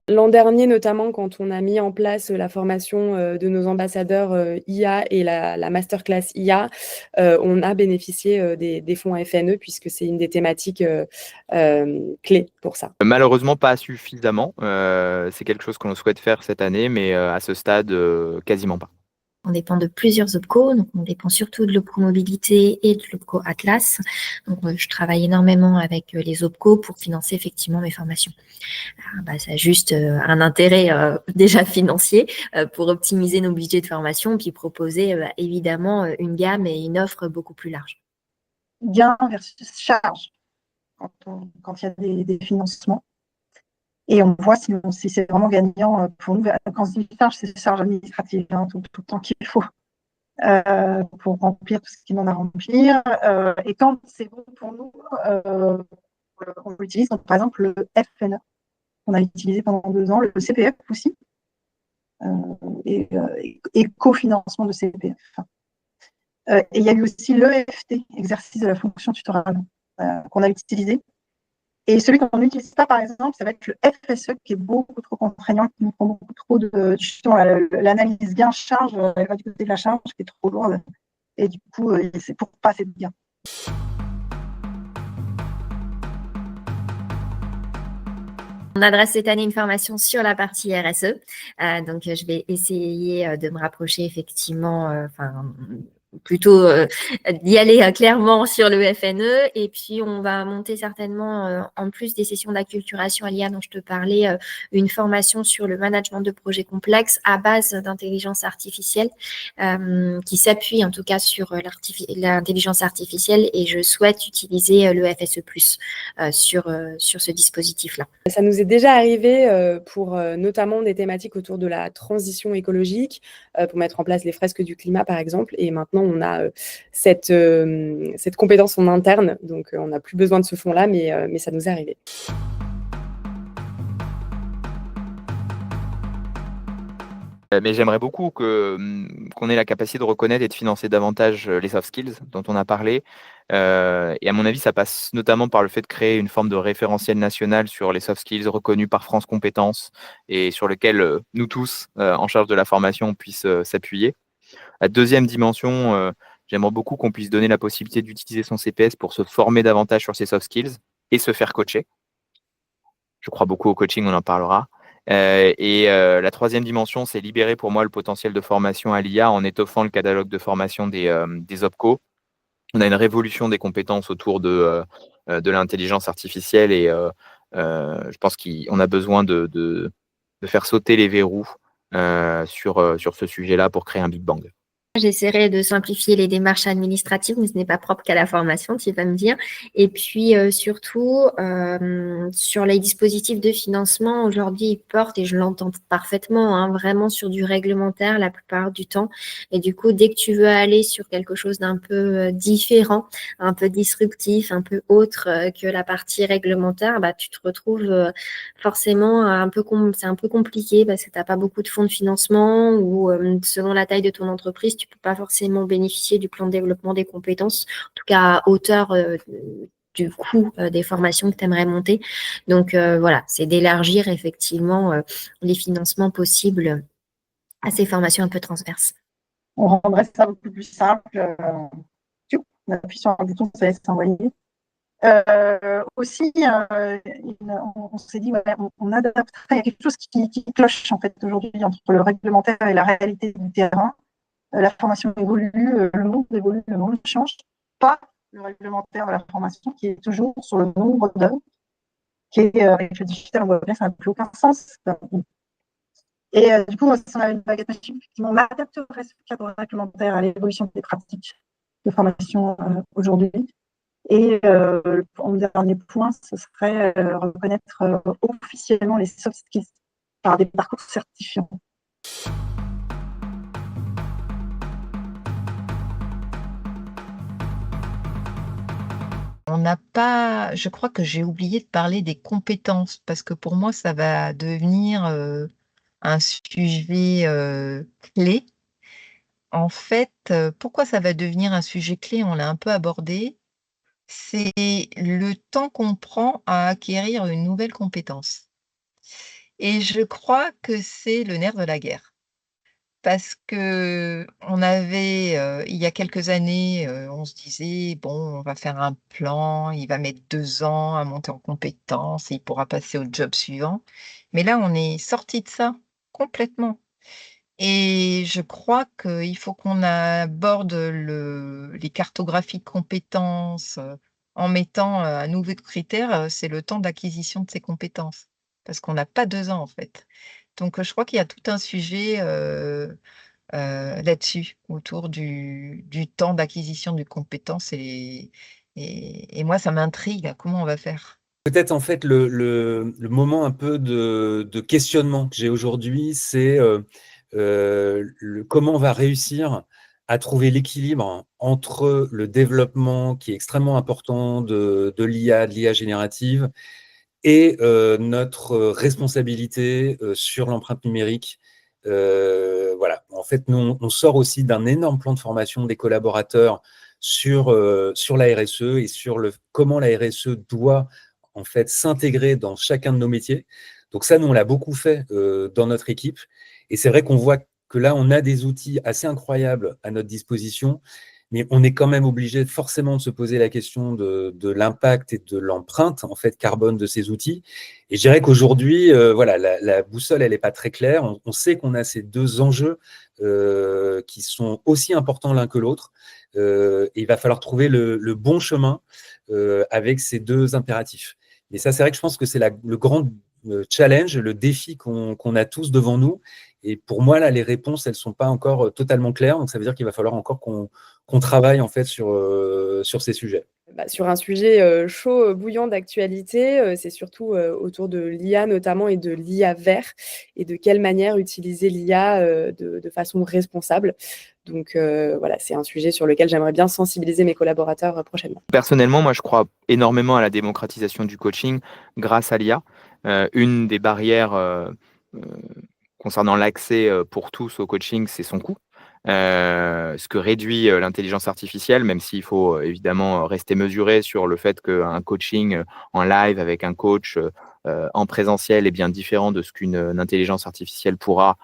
L'an dernier, notamment, quand on a mis en place la formation de nos ambassadeurs IA et la masterclass IA, on a bénéficié des fonds FNE puisque c'est une des thématiques clés pour ça. Malheureusement, pas suffisamment. C'est quelque chose que l'on souhaite faire cette année, mais à ce stade, quasiment pas. On dépend de plusieurs OPCO, donc on dépend surtout de l'OPCO Mobilité et de l'OPCO Atlas. Donc, je travaille énormément avec les OPCO pour financer effectivement mes formations. Ça a juste un intérêt déjà financier pour optimiser nos budgets de formation, puis proposer évidemment une gamme et une offre beaucoup plus large. Gain versus charge quand il y a des financements. Et on voit si c'est vraiment gagnant pour nous. Quand on se dit charge, c'est charge administrative, tout le temps qu'il faut pour remplir tout ce qu'il en a à remplir. Et quand c'est bon pour nous, on l'utilise. Donc, par exemple, le FNE, on a utilisé pendant 2 ans, le CPF aussi, et cofinancement de CPF. Et il y a eu aussi l'EFT, exercice de la fonction tutorale, qu'on a utilisé. Et celui qu'on n'utilise pas, par exemple, ça va être le FSE, qui est beaucoup trop contraignant, qui nous prend beaucoup trop de, justement, l'analyse gain-charge, elle va du côté de la charge, qui est trop lourde. Et du coup, c'est pour pas assez de gains. On adresse cette année une formation sur la partie RSE. Donc, je vais essayer de me rapprocher effectivement, plutôt d'y aller clairement sur le FNE. Et puis, on va monter certainement, en plus des sessions d'acculturation à l'IA dont je te parlais, une formation sur le management de projets complexes à base d'intelligence artificielle qui s'appuie en tout cas sur l'intelligence artificielle. Et je souhaite utiliser le FSE+, sur ce dispositif-là. Ça nous est déjà arrivé pour notamment des thématiques autour de la transition écologique, pour mettre en place les fresques du climat, par exemple. Et maintenant, on a cette compétence en interne, donc on n'a plus besoin de ce fonds-là, mais ça nous est arrivé. Mais j'aimerais beaucoup qu'on ait la capacité de reconnaître et de financer davantage les soft skills dont on a parlé. Et à mon avis, ça passe notamment par le fait de créer une forme de référentiel national sur les soft skills reconnus par France Compétences et sur lequel nous tous, en charge de la formation, puissent s'appuyer. La deuxième dimension, j'aimerais beaucoup qu'on puisse donner la possibilité d'utiliser son CPS pour se former davantage sur ses soft skills et se faire coacher. Je crois beaucoup au coaching, on en parlera. La troisième dimension, c'est libérer pour moi le potentiel de formation à l'IA en étoffant le catalogue de formation des OPCO. On a une révolution des compétences autour de l'intelligence artificielle et je pense qu'on a besoin de faire sauter les verrous sur ce sujet-là pour créer un Big Bang. J'essaierai de simplifier les démarches administratives, mais ce n'est pas propre qu'à la formation, tu vas me dire. Et puis, surtout, sur les dispositifs de financement, aujourd'hui, ils portent, et je l'entends parfaitement, vraiment sur du réglementaire la plupart du temps. Et du coup, dès que tu veux aller sur quelque chose d'un peu différent, un peu disruptif, un peu autre que la partie réglementaire, tu te retrouves forcément c'est un peu compliqué parce que tu n'as pas beaucoup de fonds de financement ou selon la taille de ton entreprise, tu ne peux pas forcément bénéficier du plan de développement des compétences, en tout cas à hauteur du coût des formations que tu aimerais monter. Donc voilà, c'est d'élargir effectivement les financements possibles à ces formations un peu transverses. On rendrait ça beaucoup plus simple. On appuie sur un bouton, ça laisse envoyer. Aussi, on s'est dit, on adapterait, il y a quelque chose qui cloche en fait aujourd'hui entre le réglementaire et la réalité du terrain. La formation évolue, le monde évolue, le monde change. Pas le réglementaire de la formation qui est toujours sur le nombre d'heures, qui est avec le digital, on voit bien, ça n'a plus aucun sens. Et du coup, si on avait une baguette magique, effectivement, on adapterait ce cadre réglementaire à l'évolution des pratiques de formation aujourd'hui. Et en dernier point, ce serait reconnaître officiellement les soft skills par des parcours certifiants. On n'a pas, je crois que j'ai oublié de parler des compétences parce que pour moi, ça va devenir un sujet clé. En fait, pourquoi ça va devenir un sujet clé? On l'a un peu abordé. C'est le temps qu'on prend à acquérir une nouvelle compétence. Et je crois que c'est le nerf de la guerre. Parce qu'on avait, il y a quelques années, on se disait: «Bon, on va faire un plan, il va mettre 2 ans à monter en compétences et il pourra passer au job suivant». Mais là, on est sorti de ça complètement et je crois qu'il faut qu'on aborde les cartographies de compétences, en mettant, un nouveau critère, c'est le temps d'acquisition de ces compétences. Parce qu'on n'a pas 2 ans, en fait. Donc, je crois qu'il y a tout un sujet, là-dessus, autour du temps d'acquisition de compétences et moi, ça m'intrigue. Comment on va faire? Peut-être en fait le moment un peu de questionnement que j'ai aujourd'hui, c'est comment on va réussir à trouver l'équilibre entre le développement qui est extrêmement important de l'IA, de l'IA générative, et notre responsabilité sur l'empreinte numérique. Voilà. En fait, nous, on sort aussi d'un énorme plan de formation des collaborateurs sur la RSE et sur comment la RSE doit en fait s'intégrer dans chacun de nos métiers. Donc ça, nous, on l'a beaucoup fait dans notre équipe. Et c'est vrai qu'on voit que là, on a des outils assez incroyables à notre disposition, mais on est quand même obligé forcément de se poser la question de l'impact et de l'empreinte en fait carbone de ces outils. Et je dirais qu'aujourd'hui, voilà, la boussole, elle n'est pas très claire. On sait qu'on a ces deux enjeux qui sont aussi importants l'un que l'autre. Et il va falloir trouver le bon chemin avec ces deux impératifs. Et ça, c'est vrai que je pense que c'est le grand challenge, le défi qu'on a tous devant nous. Et pour moi, là, les réponses, elles ne sont pas encore totalement claires. Donc, ça veut dire qu'il va falloir encore qu'on travaille en fait sur ces sujets. Sur un sujet chaud, bouillant d'actualité, c'est surtout autour de l'IA notamment et de l'IA vert et de quelle manière utiliser l'IA de façon responsable. Donc voilà, c'est un sujet sur lequel j'aimerais bien sensibiliser mes collaborateurs prochainement. Personnellement, moi, je crois énormément à la démocratisation du coaching grâce à l'IA. Une des barrières concernant l'accès pour tous au coaching, c'est son coût. Ce que réduit l'intelligence artificielle, même s'il faut évidemment rester mesuré sur le fait qu'un coaching en live avec un coach en présentiel est bien différent de ce qu'une intelligence artificielle pourra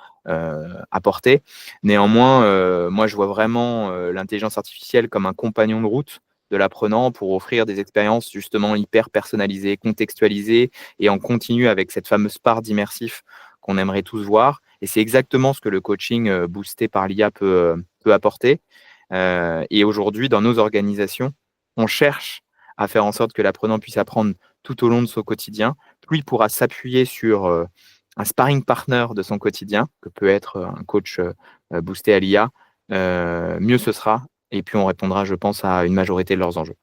apporter. Néanmoins, moi, je vois vraiment l'intelligence artificielle comme un compagnon de route de l'apprenant pour offrir des expériences justement hyper personnalisées, contextualisées et en continu avec cette fameuse part d'immersif qu'on aimerait tous voir. Et c'est exactement ce que le coaching boosté par l'IA peut apporter. Et aujourd'hui, dans nos organisations, on cherche à faire en sorte que l'apprenant puisse apprendre tout au long de son quotidien. Plus il pourra s'appuyer sur un sparring partner de son quotidien, que peut être un coach boosté à l'IA, mieux ce sera. Et puis, on répondra, je pense, à une majorité de leurs enjeux.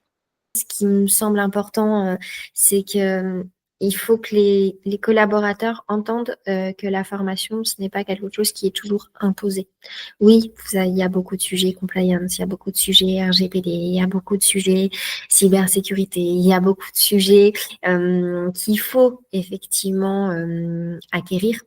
Ce qui me semble important, c'est que il faut que les collaborateurs entendent que la formation, ce n'est pas quelque chose qui est toujours imposé. Oui, il y a beaucoup de sujets compliance, il y a beaucoup de sujets RGPD, il y a beaucoup de sujets cybersécurité, il y a beaucoup de sujets qu'il faut effectivement acquérir.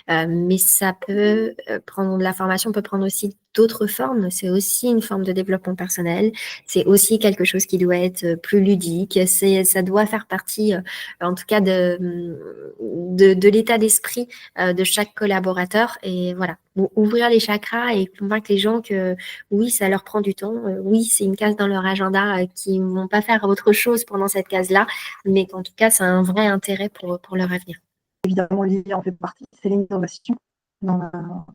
Mais ça peut prendre, la formation peut prendre aussi d'autres formes. C'est aussi une forme de développement personnel. C'est aussi quelque chose qui doit être plus ludique. Ça doit faire partie, en tout cas, de l'état d'esprit de chaque collaborateur. Et voilà, ouvrir les chakras et convaincre les gens que oui, ça leur prend du temps. Oui, c'est une case dans leur agenda qui ne vont pas faire autre chose pendant cette case-là, mais qu'en tout cas, c'est un vrai intérêt pour leur avenir. Évidemment, l'IA en fait partie, c'est l'innovation dans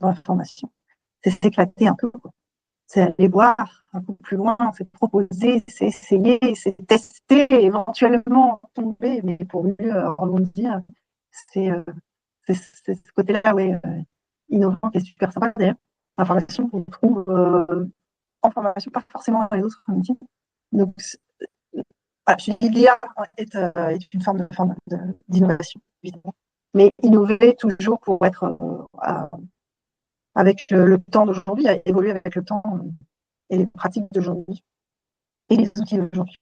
la formation. C'est s'éclater un peu, quoi. C'est aller voir un peu plus loin, c'est proposer, c'est essayer, c'est tester, éventuellement tomber, mais pour mieux rebondir. C'est ce côté-là, ouais, innovant qui est super sympa. D'ailleurs, l'information qu'on trouve en formation, pas forcément dans les autres métiers. Donc, voilà, je dis l'IA est une forme d'innovation, évidemment. Mais innover toujours pour être avec le temps d'aujourd'hui, à évoluer avec le temps et les pratiques d'aujourd'hui et les outils d'aujourd'hui.